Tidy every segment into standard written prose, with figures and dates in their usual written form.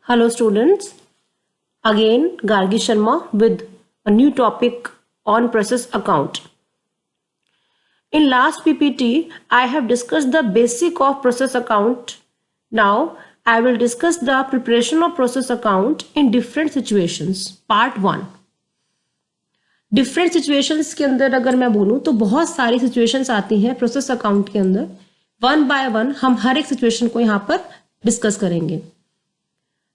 Hello students, again Gargi Sharma with a new topic on process account. In last PPT, I have discussed the basic of process account. Now, I will discuss the preparation of process account in different situations. Part 1. Different situations के अंदर अगर मैं बोलूं तो बहुत सारी situations आती हैं प्रोसेस अकाउंट के अंदर. वन बाय वन हम हर एक सिचुएशन को यहाँ पर डिस्कस करेंगे.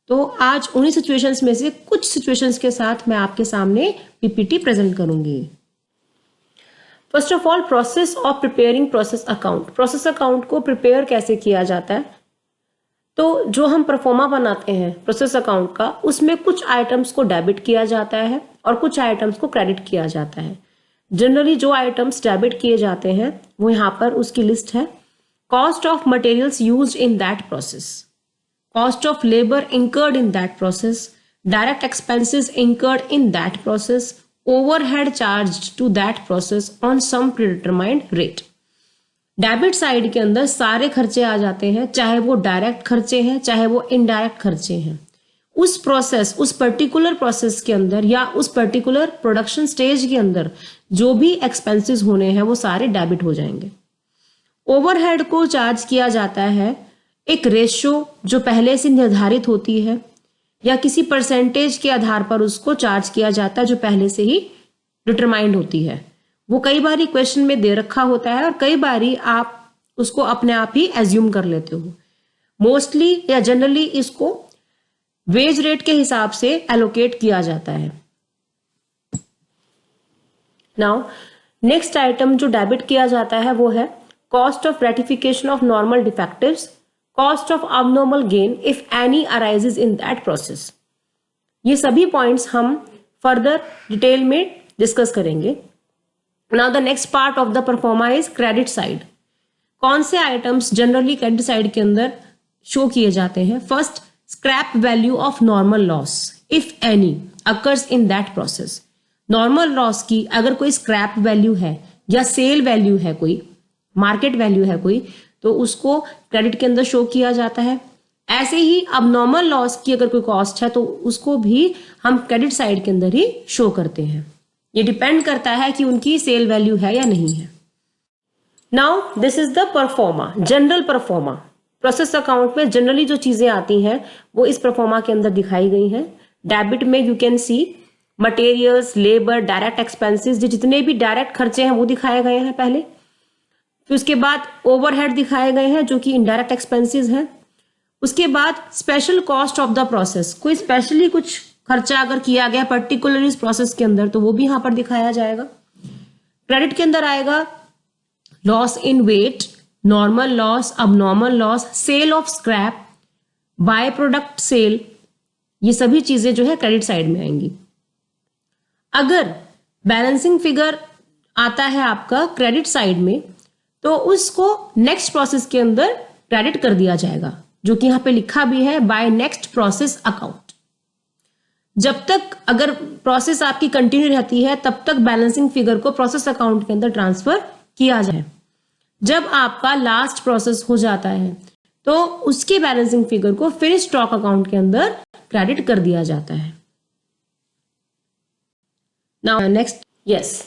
तो आज उन्हीं सिचुएशंस में से कुछ सिचुएशंस के साथ मैं आपके सामने पीपीटी प्रेजेंट करूंगी. First of all, process of preparing process account. Process account को प्रिपेयर कैसे किया जाता है? तो जो हम परफॉर्मा बनाते हैं प्रोसेस अकाउंट का, उसमें कुछ आइटम्स को डेबिट किया जाता है और कुछ आइटम्स को क्रेडिट किया जाता है. जनरली जो आइटम्स डेबिट किए जाते हैं वो यहाँ पर उसकी लिस्ट है. Cost of materials used in that process, cost of labor incurred in that process, direct expenses incurred in that process, overhead charged to that process on some predetermined rate. Debit side के अंदर सारे खर्चे आ जाते हैं, चाहे वो direct खर्चे हैं चाहे वो इनडायरेक्ट खर्चे हैं. उस प्रोसेस, उस पर्टिकुलर प्रोसेस के अंदर या उस पर्टिकुलर प्रोडक्शन स्टेज के अंदर जो भी एक्सपेंसेस होने हैं वो सारे डेबिट हो जाएंगे. ओवरहेड को चार्ज किया जाता है एक रेशियो जो पहले से निर्धारित होती है या किसी परसेंटेज के आधार पर उसको चार्ज किया जाता है जो पहले से ही डिटरमाइंड होती है. वो कई बारी क्वेश्चन में दे रखा होता है और कई बारी आप उसको अपने आप ही एज्यूम कर लेते हो. मोस्टली या जनरली इसको वेज रेट के हिसाब से एलोकेट किया जाता है. नाउ नेक्स्ट आइटम जो डेबिट किया जाता है वो है cost of ratification of normal डिफेक्टिव्स, cost of abnormal gain if any arises in that process. ये सभी पॉइंट्स हम फर्दर डिटेल में डिस्कस करेंगे. Now the next part of the pro forma is credit side. कौन से आइटम्स जनरली क्रेडिट साइड के अंदर show किए जाते हैं? First, scrap value of normal loss if any occurs in that process. Normal loss की अगर कोई स्क्रैप वैल्यू है या सेल वैल्यू है, कोई मार्केट वैल्यू है कोई, तो उसको क्रेडिट के अंदर शो किया जाता है. ऐसे ही अबनॉर्मल लॉस की अगर कोई कॉस्ट है तो उसको भी हम क्रेडिट साइड के अंदर ही शो करते हैं. ये डिपेंड करता है कि उनकी सेल वैल्यू है या नहीं है. Now this is the pro forma, general pro forma. Process account में जनरली जो चीजें आती हैं वो इस परफॉर्मा के अंदर दिखाई गई हैं. डेबिट में you can see materials, labour, direct expenses, जितने भी डायरेक्ट खर्चे हैं वो दिखाए गए हैं पहले. फिर उसके बाद ओवरहेड दिखाए गए हैं जो कि इनडायरेक्ट एक्सपेंसेस हैं. उसके बाद special cost of the process, कोई स्पेशली कुछ खर्चा अगर किया गया पर्टिकुलर इस प्रोसेस के अंदर तो वो भी यहां पर दिखाया जाएगा. क्रेडिट के अंदर आएगा loss in weight, normal loss, abnormal loss, sale of scrap, by product sale. ये सभी चीजें जो है क्रेडिट साइड में आएंगी. अगर बैलेंसिंग फिगर आता है आपका क्रेडिट साइड में तो उसको नेक्स्ट प्रोसेस के अंदर क्रेडिट कर दिया जाएगा, जो कि यहां पे लिखा भी है बाय नेक्स्ट प्रोसेस अकाउंट. जब तक अगर प्रोसेस आपकी कंटिन्यू रहती है तब तक बैलेंसिंग फिगर को प्रोसेस अकाउंट के अंदर ट्रांसफर किया जाए. जब आपका लास्ट प्रोसेस हो जाता है तो उसके बैलेंसिंग फिगर को फिर स्टॉक अकाउंट के अंदर क्रेडिट कर दिया जाता है. नाउ नेक्स्ट, यस,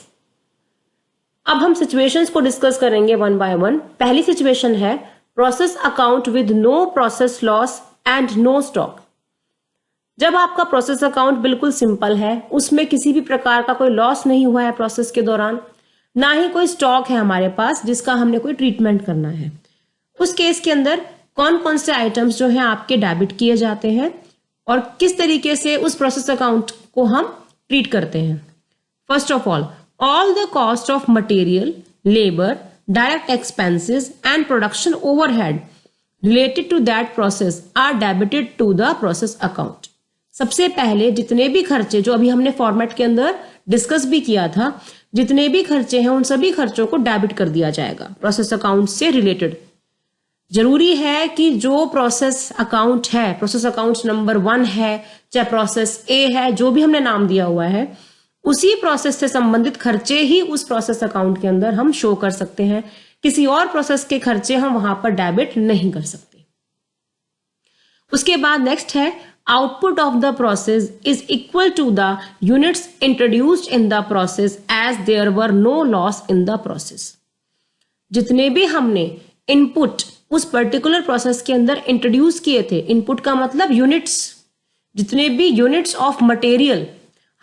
अब हम सिचुएशंस को डिस्कस करेंगे वन बाय वन. पहली सिचुएशन है process account with no process loss and no stock. जब आपका प्रोसेस अकाउंट बिल्कुल सिंपल है, उसमें किसी भी प्रकार का कोई लॉस नहीं हुआ है प्रोसेस के दौरान, ना ही कोई स्टॉक है हमारे पास जिसका हमने कोई ट्रीटमेंट करना है, उस केस के अंदर कौन कौन से आइटम्स जो हैं आपके डेबिट किए जाते हैं और किस तरीके से उस प्रोसेस अकाउंट को हम ट्रीट करते हैं? First of all, all the cost of material, labor, direct expenses and production overhead related to that process are debited to the process account. सबसे पहले जितने भी खर्चे जो अभी हमने फॉर्मेट के अंदर डिस्कस भी किया था, जितने भी खर्चे हैं उन सभी खर्चों को डेबिट कर दिया जाएगा प्रोसेस अकाउंट से रिलेटेड. जरूरी है कि जो प्रोसेस अकाउंट है, प्रोसेस अकाउंट नंबर 1 है चाहे प्रोसेस ए है, जो भी हमने नाम दिया हुआ है, उसी प्रोसेस से संबंधित खर्चे ही उस प्रोसेस अकाउंट के अंदर हम शो कर सकते हैं. किसी और प्रोसेस के खर्चे हम वहां पर डेबिट नहीं कर सकते. उसके बाद नेक्स्ट है output of the process is equal to the units introduced in the process as there were no loss in the process. जितने भी हमने इनपुट उस पर्टिकुलर प्रोसेस के अंदर इंट्रोड्यूस किए थे, इनपुट का मतलब यूनिट्स, जितने भी यूनिट्स ऑफ मटेरियल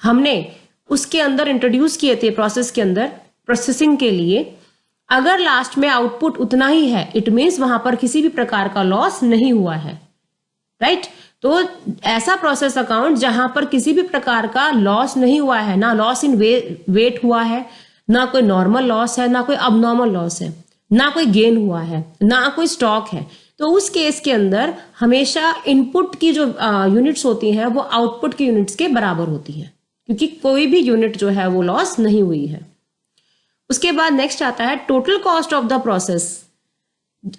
हमने उसके अंदर इंट्रोड्यूस किए थे प्रोसेस के अंदर प्रोसेसिंग के लिए, अगर लास्ट में आउटपुट उतना ही है, इट मीन्स वहां पर किसी भी प्रकार का लॉस नहीं हुआ है, राइट? तो ऐसा प्रोसेस अकाउंट जहां पर किसी भी प्रकार का लॉस नहीं हुआ है, ना लॉस इन वेट हुआ है, ना कोई नॉर्मल लॉस है, ना कोई अबनॉर्मल लॉस है, ना कोई गेन हुआ है, ना कोई स्टॉक है, तो उस केस के अंदर हमेशा इनपुट की जो यूनिट्स होती हैं वो आउटपुट की यूनिट्स के बराबर होती है, क्योंकि कोई भी यूनिट जो है वो लॉस नहीं हुई है। उसके बाद नेक्स्ट आता है total cost of the process.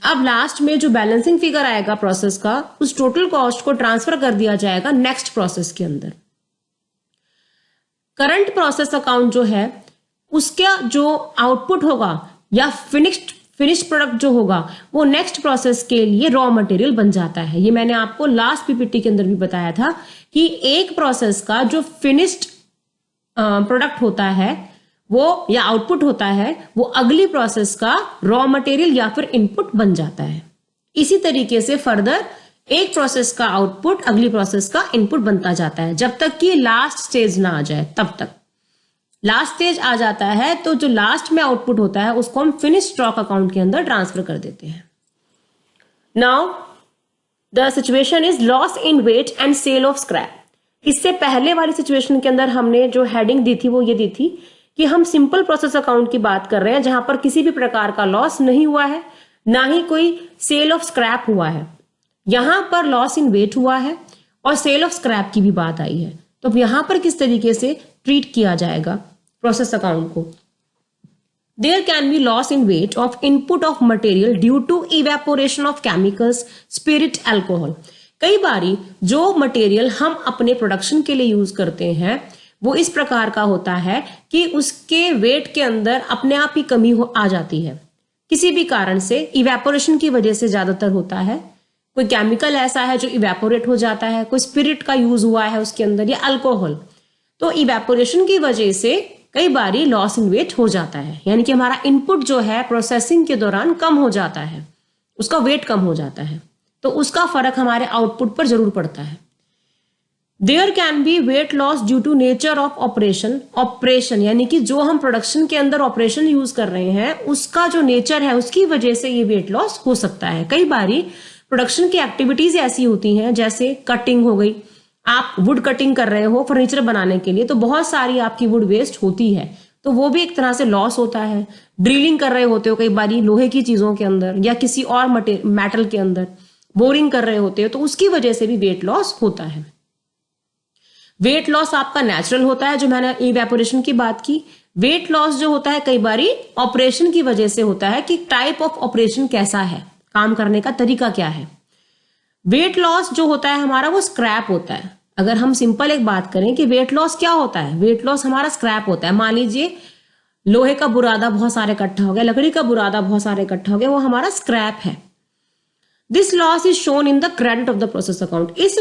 अब लास्ट में जो बैलेंसिंग फिगर आएगा प्रोसेस का, उस टोटल कॉस्ट को ट्रांसफर कर दिया जाएगा नेक्स्ट प्रोसेस के अंदर। करंट प्रोसेस अकाउंट जो है उसका जो आउटपुट होगा या फिनिश्ड प्रोडक्ट जो होगा वो नेक्स्ट प्रोसेस के लिए रॉ मटेरियल बन जाता है। ये मैंने आपको लास्ट पीपीटी के अंदर भी बताया था कि एक प्रोसेस का जो फिनिश्ड प्रोडक्ट होता है वो या आउटपुट होता है वो अगली प्रोसेस का रॉ मटेरियल या फिर इनपुट बन जाता है। इसी तरीके से फर्दर एक प्रोसेस का आउटपुट अगली प्रोसेस का इनपुट बनता जाता है, जब तक कि लास्ट स्टेज ना आ जाए। तब तक लास्ट स्टेज आ जाता है तो जो लास्ट में आउटपुट होता है उसको हम फिनिश स्टॉक अकाउंट के अंदर ट्रांसफर कर देते हैं। Now the situation is loss in weight and sale of scrap. इससे पहले वाली सिचुएशन के अंदर हमने जो हेडिंग दी थी वो ये दी थी कि हम सिंपल प्रोसेस अकाउंट की बात कर रहे हैं जहां पर किसी भी प्रकार का लॉस नहीं हुआ है, ना ही कोई सेल ऑफ स्क्रैप हुआ है। यहां पर लॉस इन वेट हुआ है और सेल ऑफ स्क्रैप की भी बात आई है। तो यहां पर किस तरीके से ट्रीट किया जाएगा प्रोसेस अकाउंट को? There can be loss in weight of input of material due to evaporation of chemicals, spirit, alcohol. कई बारी जो मटेरियल हम अपने प्रोडक्शन के लिए यूज करते हैं वो इस प्रकार का होता है कि उसके वेट के अंदर अपने आप ही कमी आ जाती है, किसी भी कारण से, इवेपोरेशन की वजह से ज्यादातर होता है। कोई केमिकल ऐसा है जो इवेपोरेट हो जाता है, कोई स्पिरिट का यूज हुआ है उसके अंदर, या अल्कोहल। तो इवेपोरेशन की वजह से कई बारी लॉस इन वेट हो जाता है, यानी कि हमारा इनपुट जो है प्रोसेसिंग के दौरान कम हो जाता है, उसका वेट कम हो जाता है, तो उसका फर्क हमारे आउटपुट पर जरूर पड़ता है। There can be weight loss due to nature of operation, यानी कि जो हम प्रोडक्शन के अंदर ऑपरेशन यूज कर रहे हैं उसका जो नेचर है उसकी वजह से ये वेट लॉस हो सकता है। कई बारी प्रोडक्शन की एक्टिविटीज ऐसी होती हैं, जैसे कटिंग हो गई, आप वुड कटिंग कर रहे हो फर्नीचर बनाने के लिए, तो बहुत सारी आपकी वुड वेस्ट होती है, तो वो भी एक तरह से लॉस होता है। ड्रिलिंग कर रहे होते हो कई बारी लोहे की चीजों के अंदर या किसी और मेटल के अंदर बोरिंग कर रहे होते हो, तो उसकी वजह से भी वेट लॉस होता है। वेट लॉस आपका नेचुरल होता है, जो मैंने इवेपोरेशन की बात की। वेट लॉस जो होता है कई बारी ऑपरेशन की वजह से होता है, कि टाइप ऑफ ऑपरेशन कैसा है, काम करने का तरीका क्या है। वेट लॉस जो होता है हमारा वो स्क्रैप होता है। अगर हम सिंपल एक बात करें कि वेट लॉस क्या होता है, वेट लॉस हमारा स्क्रैप होता है। मान लीजिए लोहे का बुरादा बहुत सारे इकट्ठा हो गया, लकड़ी का बुरादा बहुत सारे इकट्ठा हो गया, वो हमारा स्क्रैप है। This loss is shown in the credit of the process account. इस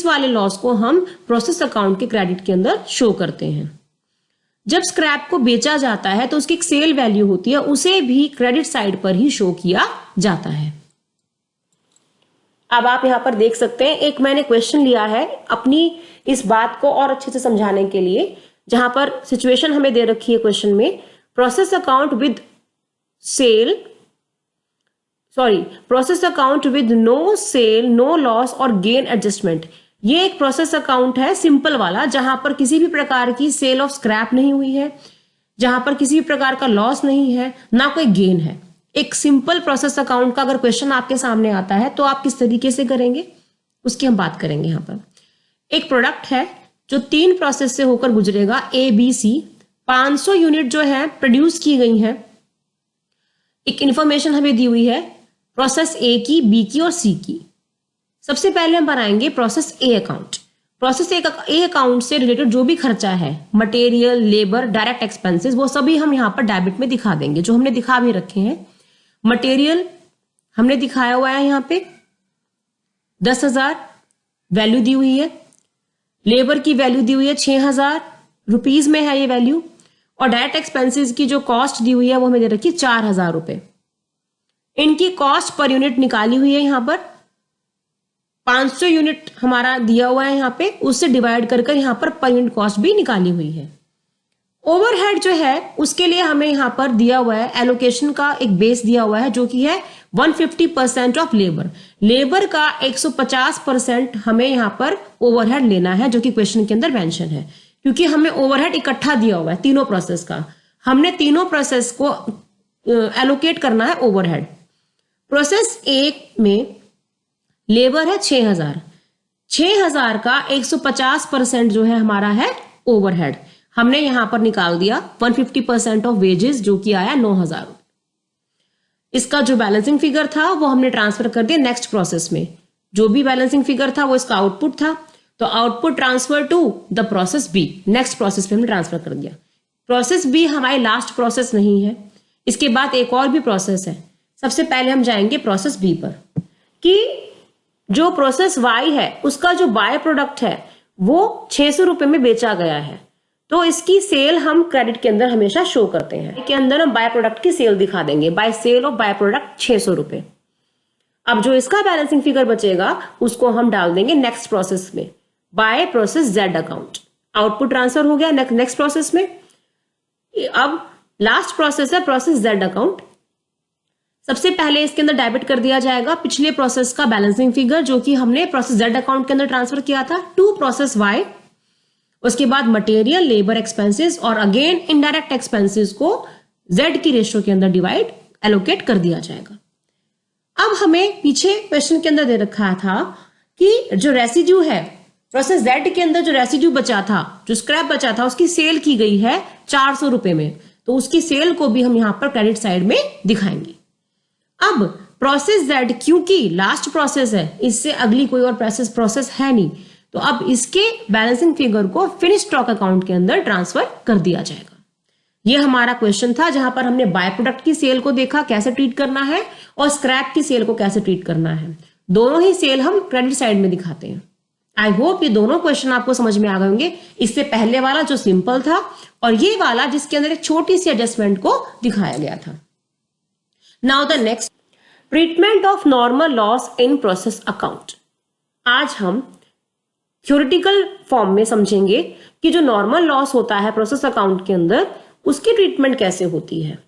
वाले लॉस को हम प्रोसेस अकाउंट के क्रेडिट के अंदर शो करते हैं। जब स्क्रैप को बेचा जाता है तो उसकी एक सेल वैल्यू होती है, उसे भी क्रेडिट साइड पर ही शो किया जाता है। अब आप यहां पर देख सकते हैं, एक मैंने क्वेश्चन लिया है अपनी इस बात को और अच्छे से समझाने के लिए, जहां पर सिचुएशन हमें दे रखी है क्वेश्चन में, process account with no sale, no loss और गेन एडजस्टमेंट। ये एक प्रोसेस अकाउंट है सिंपल वाला, जहां पर किसी भी प्रकार की सेल ऑफ स्क्रैप नहीं हुई है, जहां पर किसी भी प्रकार का लॉस नहीं है, ना कोई गेन है। एक सिंपल प्रोसेस अकाउंट का अगर क्वेश्चन आपके सामने आता है तो आप किस तरीके से करेंगे उसकी हम बात करेंगे। यहां पर एक प्रोडक्ट है जो 3 प्रोसेस से होकर गुजरेगा, ABC। 500 यूनिट जो है प्रोड्यूस की गई है। एक इंफॉर्मेशन हमें दी हुई है प्रोसेस A की, B की और C की। सबसे पहले हम बनाएंगे process A account. Process A account से रिलेटेड जो भी खर्चा है, मटेरियल, लेबर, डायरेक्ट एक्सपेंसेस, वो सभी हम यहाँ पर डेबिट में दिखा देंगे, जो हमने दिखा भी रखे हैं। मटेरियल हमने दिखाया हुआ है यहाँ पे 10,000, वैल्यू दी हुई है, लेबर की वैल्यू दी हुई है 6,000 रुपीज में है ये वैल्यू, और डायरेक्ट एक्सपेंसेस की जो कॉस्ट दी हुई है वो हमें दे रखी है 4,000 रुपए। इनकी कॉस्ट पर यूनिट निकाली हुई है, यहां पर 500 यूनिट हमारा दिया हुआ है यहां पे, उससे डिवाइड कर यहां पर यूनिट कॉस्ट भी निकाली हुई है। ओवरहेड जो है उसके लिए हमें यहां पर दिया हुआ है एलोकेशन का एक बेस दिया हुआ है जो कि है 150% ऑफ लेबर। लेबर का 150% हमें यहां पर ओवरहेड लेना है, जो कि क्वेश्चन के अंदर मेंशन है, क्योंकि हमें ओवरहेड इकट्ठा दिया हुआ है तीनों प्रोसेस का। हमने तीनों प्रोसेस को एलोकेट करना है ओवरहेड। प्रोसेस 1 में लेबर है 6,000, 6,000 का 150% जो है हमारा है ओवरहेड। हमने यहां पर निकाल दिया 150% ऑफ वेजेस, जो कि आया 9,000। इसका जो बैलेंसिंग फिगर था वो हमने ट्रांसफर कर दिया नेक्स्ट प्रोसेस में। जो भी बैलेंसिंग फिगर था वो इसका आउटपुट था, तो output transfer to the process B, next process पे हमने ट्रांसफर कर दिया। प्रोसेस बी हमारी लास्ट प्रोसेस नहीं है, इसके बाद एक और भी प्रोसेस है। सबसे पहले हम जाएंगे प्रोसेस बी पर, कि जो प्रोसेस वाई है उसका जो बाय प्रोडक्ट है वो 600 रुपए में बेचा गया है, तो इसकी सेल हम क्रेडिट के अंदर हमेशा शो करते हैं। के अंदर हम बाय प्रोडक्ट की सेल दिखा देंगे, by sale of by product 600 रुपए। अब जो इसका बैलेंसिंग फिगर बचेगा उसको हम डाल देंगे नेक्स्ट प्रोसेस में, by process Z account. Output transfer हो गया नेक्स्ट प्रोसेस में। अब लास्ट प्रोसेस है प्रोसेस जेड अकाउंट। सबसे पहले इसके अंदर डेबिट कर दिया जाएगा पिछले प्रोसेस का बैलेंसिंग फिगर, जो कि हमने प्रोसेस जेड अकाउंट के अंदर ट्रांसफर किया था टू प्रोसेस वाई। उसके बाद मटेरियल, लेबर एक्सपेंसेस और अगेन इनडायरेक्ट एक्सपेंसेस को जेड की रेशियो के अंदर डिवाइड एलोकेट कर दिया जाएगा। अब हमें पीछे क्वेश्चन के अंदर दे रखा था कि जो रेसिड्यू है प्रोसेस जेड के अंदर, जो रेसिड्यू बचा था, जो स्क्रैप बचा था, उसकी सेल की गई है 400 रुपए में, तो उसकी सेल को भी हम यहां पर क्रेडिट साइड में दिखाएंगे। अब प्रोसेस जेड क्योंकि लास्ट प्रोसेस है, इससे अगली कोई और प्रोसेस है नहीं, तो अब इसके बैलेंसिंग फिगर को फिनिश स्टॉक अकाउंट के अंदर ट्रांसफर कर दिया जाएगा। यह हमारा क्वेश्चन था जहां पर हमने बाय प्रोडक्ट की सेल को देखा कैसे ट्रीट करना है और स्क्रैप की सेल को कैसे ट्रीट करना है। दोनों ही सेल हम क्रेडिट साइड में दिखाते हैं। आई होप ये दोनों क्वेश्चन आपको समझ में आ गए होंगे। इससे पहले वाला जो सिंपल था और ये वाला जिसके अंदर एक छोटी सी एडजस्टमेंट को दिखाया गया था। Now the next, treatment of normal loss in process account. आज हम थ्योरेटिकल फॉर्म में समझेंगे कि जो नॉर्मल लॉस होता है प्रोसेस अकाउंट के अंदर उसकी ट्रीटमेंट कैसे होती है।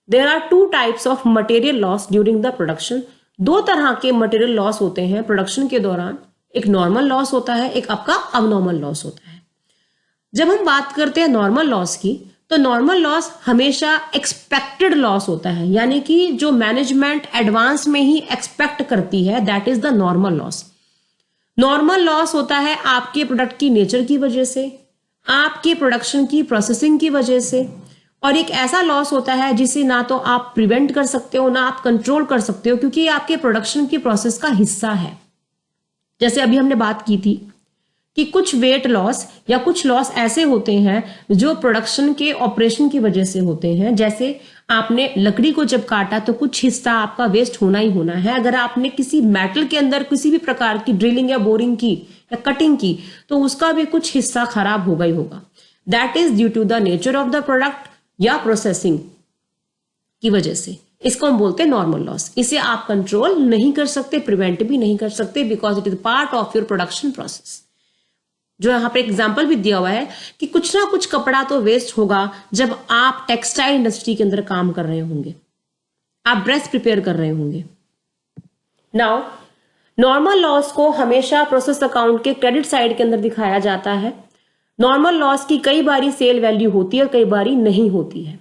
There are 2 types of material loss during the production. 2 तरह के मटेरियल लॉस होते हैं प्रोडक्शन के दौरान। एक नॉर्मल लॉस होता है, एक आपका अबनॉर्मल लॉस होता है। जब हम बात करते हैं नॉर्मल लॉस की, तो नॉर्मल लॉस हमेशा एक्सपेक्टेड लॉस होता है, यानी कि जो मैनेजमेंट एडवांस में ही एक्सपेक्ट करती है, that is the normal loss. Normal loss होता है आपके प्रोडक्ट की नेचर की वजह से, आपके प्रोडक्शन की प्रोसेसिंग की वजह से, और एक ऐसा लॉस होता है जिसे ना तो आप प्रिवेंट कर सकते हो ना आप कंट्रोल कर सकते हो, क्योंकि ये आपके प्रोडक्शन की प्रोसेस का हिस्सा है। जैसे अभी हमने बात की थी कि कुछ वेट लॉस या कुछ लॉस ऐसे होते हैं जो प्रोडक्शन के ऑपरेशन की वजह से होते हैं। जैसे आपने लकड़ी को जब काटा तो कुछ हिस्सा आपका वेस्ट होना ही होना है। अगर आपने किसी मेटल के अंदर किसी भी प्रकार की ड्रिलिंग या बोरिंग की या कटिंग की तो उसका भी कुछ हिस्सा खराब होगा ही होगा। That is due to the nature of the product या प्रोसेसिंग की वजह से। इसको हम बोलते हैं नॉर्मल लॉस। इसे आप कंट्रोल नहीं कर सकते, प्रिवेंट भी नहीं कर सकते, because it is part of your production process. जो यहाँ पे एग्जाम्पल भी दिया हुआ है कि कुछ ना कुछ कपड़ा तो वेस्ट होगा जब आप टेक्सटाइल इंडस्ट्री के अंदर काम कर रहे होंगे, आप ड्रेस प्रिपेयर कर रहे होंगे। नाउ नॉर्मल लॉस को हमेशा प्रोसेस अकाउंट के क्रेडिट साइड के अंदर दिखाया जाता है। नॉर्मल लॉस की कई बारी सेल वैल्यू होती है और कई बारी नहीं होती है।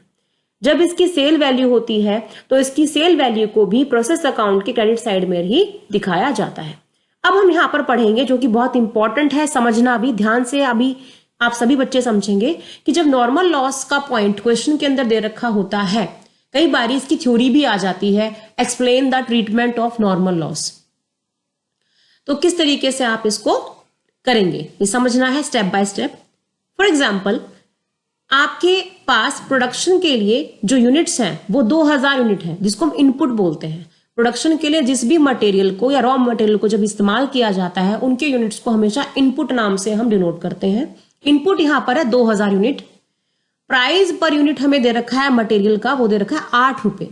जब इसकी सेल वैल्यू होती है तो इसकी सेल वैल्यू को भी प्रोसेस अकाउंट के क्रेडिट साइड में ही दिखाया जाता है। अब हम यहां पर पढ़ेंगे जो कि बहुत इंपॉर्टेंट है समझना, भी ध्यान से अभी आप सभी बच्चे समझेंगे कि जब नॉर्मल लॉस का पॉइंट क्वेश्चन के अंदर दे रखा होता है, कई बारी इसकी थ्योरी भी आ जाती है, explain the treatment of normal loss. तो किस तरीके से आप इसको करेंगे ये समझना है step by step. For example, आपके पास प्रोडक्शन के लिए जो यूनिट्स हैं वो 2000 यूनिट है, जिसको हम इनपुट बोलते हैं। प्रोडक्शन के लिए जिस भी मटेरियल को या रॉ मटेरियल को जब इस्तेमाल किया जाता है उनके यूनिट्स को हमेशा इनपुट नाम से हम डिनोट करते हैं। इनपुट यहां पर है 2000 यूनिट। प्राइस पर यूनिट हमें दे रखा है मटेरियल का, वो दे रखा है 8 रुपए।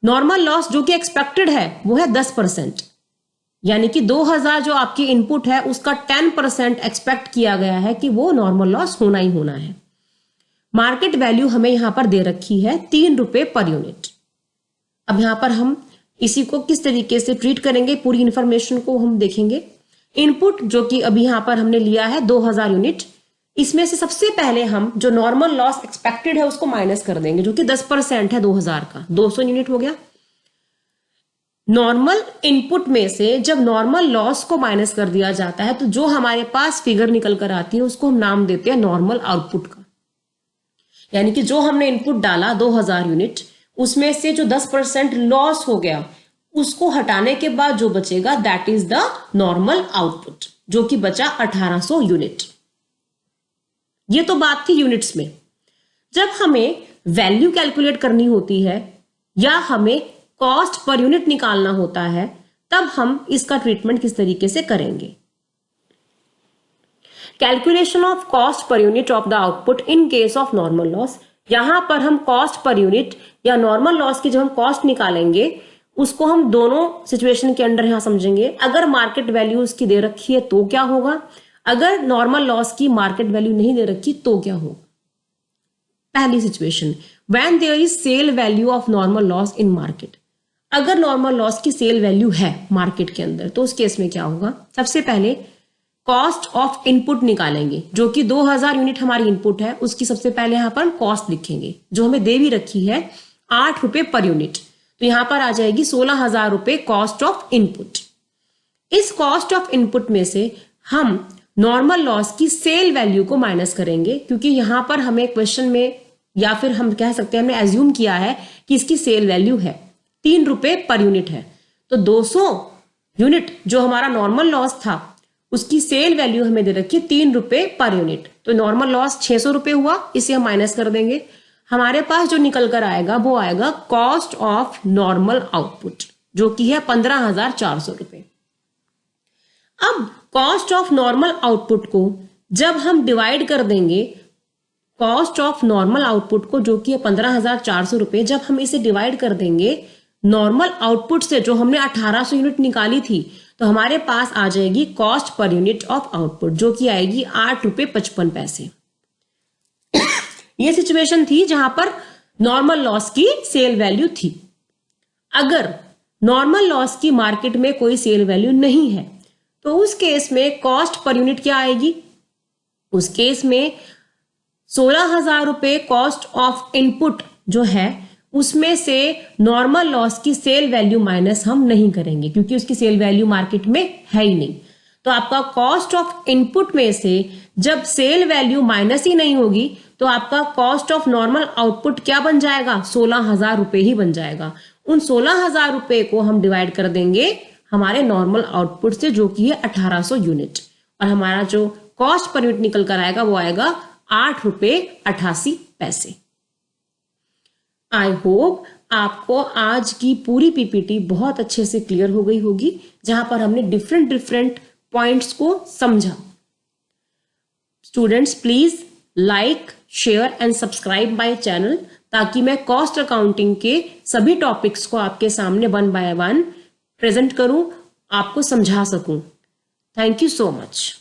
नॉर्मल लॉस जो कि एक्सपेक्टेड है वो है 10%, यानी कि 2000 जो आपकी इनपुट है उसका 10% एक्सपेक्ट किया गया है कि वो नॉर्मल लॉस होना ही होना है। मार्केट वैल्यू हमें यहां पर दे रखी है 3 रुपए पर यूनिट। अब यहां पर हम इसी को किस तरीके से ट्रीट करेंगे, पूरी इंफॉर्मेशन को हम देखेंगे। इनपुट जो कि अभी यहां पर हमने लिया है 2000 यूनिट, इसमें से सबसे पहले हम जो नॉर्मल लॉस एक्सपेक्टेड है उसको माइनस कर देंगे, जो कि 10% है 2000 का, 200 यूनिट हो गया। नॉर्मल इनपुट में से जब नॉर्मल लॉस को माइनस कर दिया जाता है तो जो हमारे पास फिगर निकल कर आती है उसको हम नाम देते हैं नॉर्मल आउटपुट का। यानी कि जो हमने इनपुट डाला 2000 यूनिट, उसमें से जो 10% लॉस हो गया उसको हटाने के बाद जो बचेगा that is the normal output, जो कि बचा 1800 यूनिट। ये तो बात थी यूनिट्स में। जब हमें वैल्यू कैलकुलेट करनी होती है या हमें कॉस्ट पर यूनिट निकालना होता है तब हम इसका ट्रीटमेंट किस तरीके से करेंगे। Calculation of cost per unit of the output in case of normal loss. यहां पर हम कॉस्ट पर यूनिट या नॉर्मल लॉस की जब हम कॉस्ट निकालेंगे उसको हम दोनों सिचुएशन के अंडर यहां समझेंगे। अगर मार्केट वैल्यू उसकी दे रखी है तो क्या होगा, अगर नॉर्मल लॉस की मार्केट वैल्यू नहीं दे रखी तो क्या होगा। पहली situation, when there is sale value of normal loss in market. अगर नॉर्मल लॉस की सेल वैल्यू है मार्केट के अंदर तो उस केस में क्या होगा, सबसे पहले कॉस्ट ऑफ इनपुट निकालेंगे, जो कि 2000 यूनिट हमारी इनपुट है, उसकी सबसे पहले यहां पर हम कॉस्ट लिखेंगे जो हमें दे भी रखी है 8 रुपए पर यूनिट। तो यहां पर आ जाएगी 16,000 रुपए कॉस्ट ऑफ इनपुट। इस कॉस्ट ऑफ इनपुट में से हम नॉर्मल लॉस की सेल वैल्यू को माइनस करेंगे, क्योंकि यहां पर हमें क्वेश्चन में या फिर हम कह सकते हैं हमने एज्यूम किया है कि इसकी सेल वैल्यू है 3 रुपए पर यूनिट है। तो 200 यूनिट जो हमारा नॉर्मल लॉस था उसकी सेल वैल्यू हमें दे रखी है 3 रुपए पर यूनिट। तो नॉर्मल लॉस 600 रुपए हुआ, इसे हम माइनस कर देंगे। हमारे पास जो निकल कर आएगा वो आएगा कॉस्ट ऑफ नॉर्मल आउटपुट, जो कि है 15,400 रुपए। अब कॉस्ट ऑफ नॉर्मल आउटपुट को जब हम डिवाइड कर देंगे, कॉस्ट ऑफ नॉर्मल आउटपुट को जो कि है 15,400 रुपए, जब हम इसे डिवाइड कर देंगे नॉर्मल आउटपुट से जो हमने 1800 यूनिट निकाली थी, तो हमारे पास आ जाएगी cost per unit of output, जो कि आएगी 8 रुपए 55 पैसे। ये सिचुएशन थी जहां पर नॉर्मल लॉस की सेल वैल्यू थी। अगर नॉर्मल लॉस की मार्केट में कोई सेल वैल्यू नहीं है तो उस केस में कॉस्ट पर यूनिट क्या आएगी, उस केस में 16,000 रुपए कॉस्ट ऑफ इनपुट जो है उसमें से नॉर्मल लॉस की सेल वैल्यू माइनस हम नहीं करेंगे, क्योंकि उसकी सेल वैल्यू मार्केट में है ही नहीं। तो आपका कॉस्ट ऑफ इनपुट में से जब सेल वैल्यू माइनस ही नहीं होगी तो आपका कॉस्ट ऑफ नॉर्मल आउटपुट क्या बन जाएगा, 16,000 रुपए ही बन जाएगा। उन 16,000 रुपए को हम डिवाइड कर देंगे हमारे नॉर्मल आउटपुट से, जो कि है 1800 यूनिट, और हमारा जो कॉस्ट पर यूनिट निकल कर आएगा वो आएगा 8 रुपए 88 पैसे। आई होप आपको आज की पूरी पीपीटी बहुत अच्छे से क्लियर हो गई होगी, जहां पर हमने डिफरेंट पॉइंट्स को समझा। Students please like, share and subscribe my channel, ताकि मैं कॉस्ट अकाउंटिंग के सभी टॉपिक्स को आपके सामने 1 बाय 1 प्रेजेंट करूं, आपको समझा सकूं। Thank you so much.